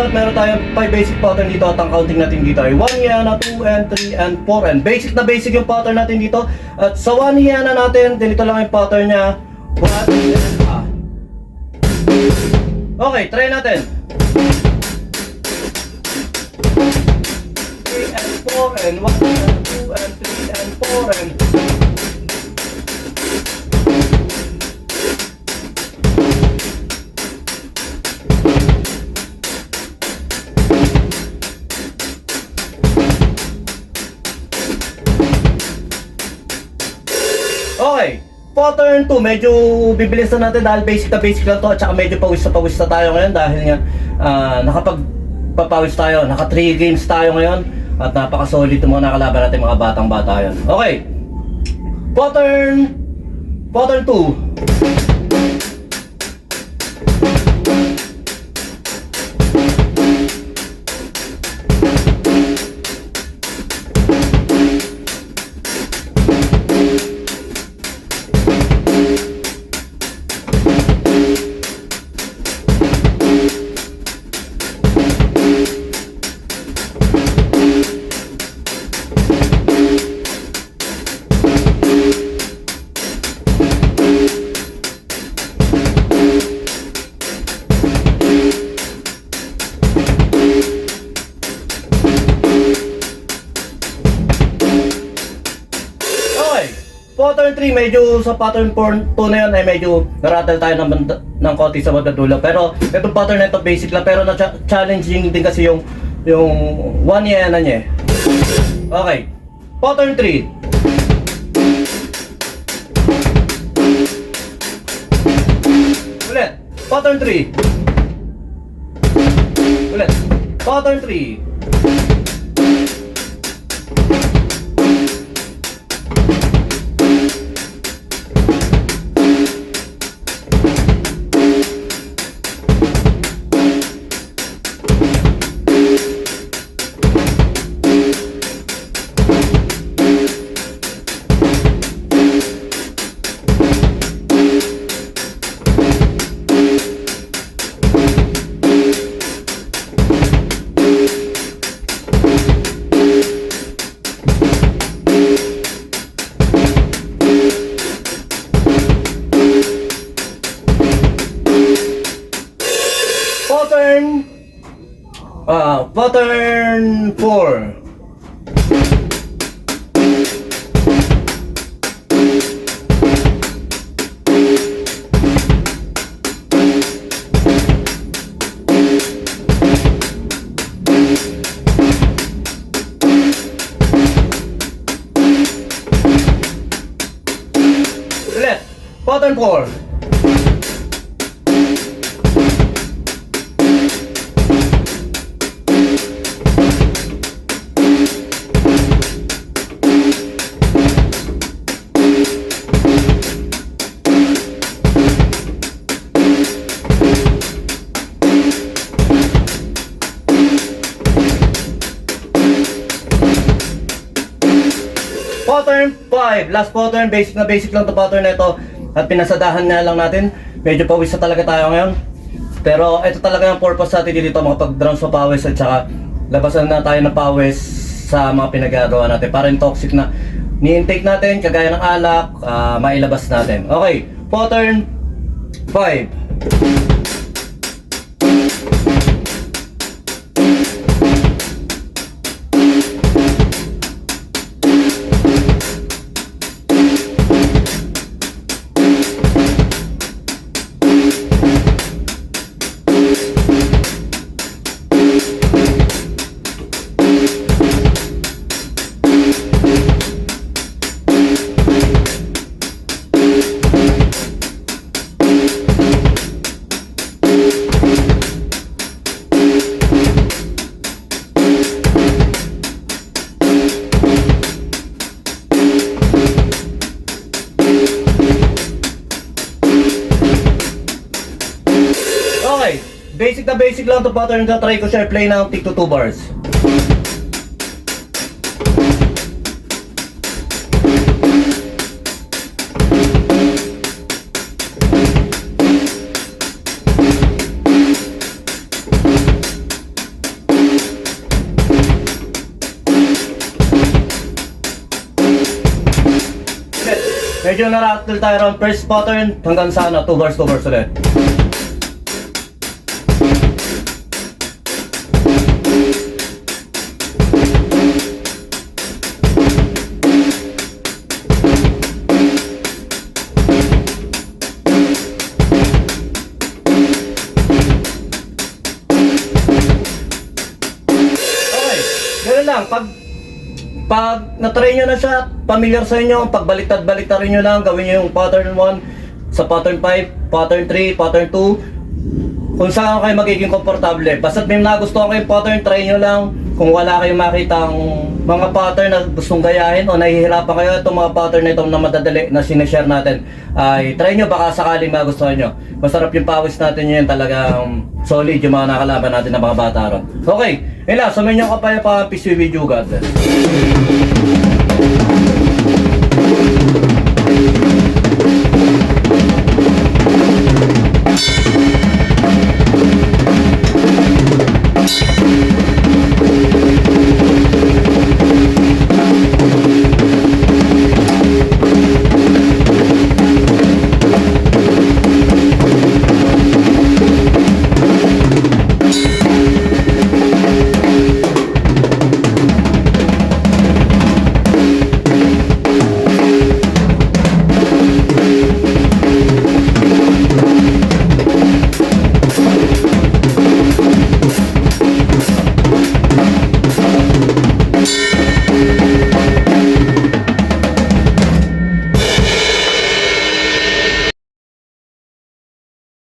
Meron tayong 5 basic pattern dito at ang counting natin dito ay 1 yana, 2 and 3 and 4 and basic na basic yung pattern natin dito. At sa 1 yana natin, ganito lang yung pattern niya. 1 and okay, try natin. 3 and 4 and 1 and 2 and 3 and 4 and okay, pattern 2, medyo bibilis na natin dahil basic lang to at saka medyo pawis na tayo ngayon dahil nga nakapagpapawis tayo, naka 3 games tayo ngayon at napaka-solid yung mga nakalaban natin, mga batang bata yun. Okay, pattern 2. Pattern 3, medyo sa pattern 4 na yun ay medyo narattle tayo ng konti sa magdadulo. Pero itong pattern na ito basic lang, pero na-challenging din kasi yung 1 yana niya. Okay, pattern 3. Ulit, pattern 3. Ulit, pattern 3. Pattern 4. Ulit, pattern 4. Pattern 5, last pattern, basic na basic lang to pattern na ito at pinasadahan na lang natin. Medyo pawis na talaga tayo ngayon, pero ito talaga yung purpose natin dito, mga pag-drown sa pawis at saka labasan na tayo ng pawis sa mga pinagagawa natin para yung toxic na ni-intake natin kagaya ng alak, mailabas natin. Okay, pattern 5. basic na basic lang to pattern na try ko siya play ng tig to 2 bars. Medyo narattle tayo around first pattern hanggang sa 2 bars ulit. Okay, ganoon lang. Pag na-try nyo na siya, familiar sa inyo, pag baliktad-baliktarin nyo lang, gawin nyo yung pattern 1 sa pattern 5, pattern 3, pattern 2, kung saan kayo magiging komportable. Basta't may nagustuhan kayong pattern, try nyo lang. Kung wala kayong makitang mga pattern na gustong gayahin o nahihirapan kayo, itong mga pattern na itong na madadali na sinishare natin, ay try nyo, baka sakaling magustuhan nyo. Masarap yung pawis natin yun, talagang solid yung mga nakalaban natin na mga bata ron. Okay, yun lang, sumayin nyo kapayapaan, peace with you, God bless.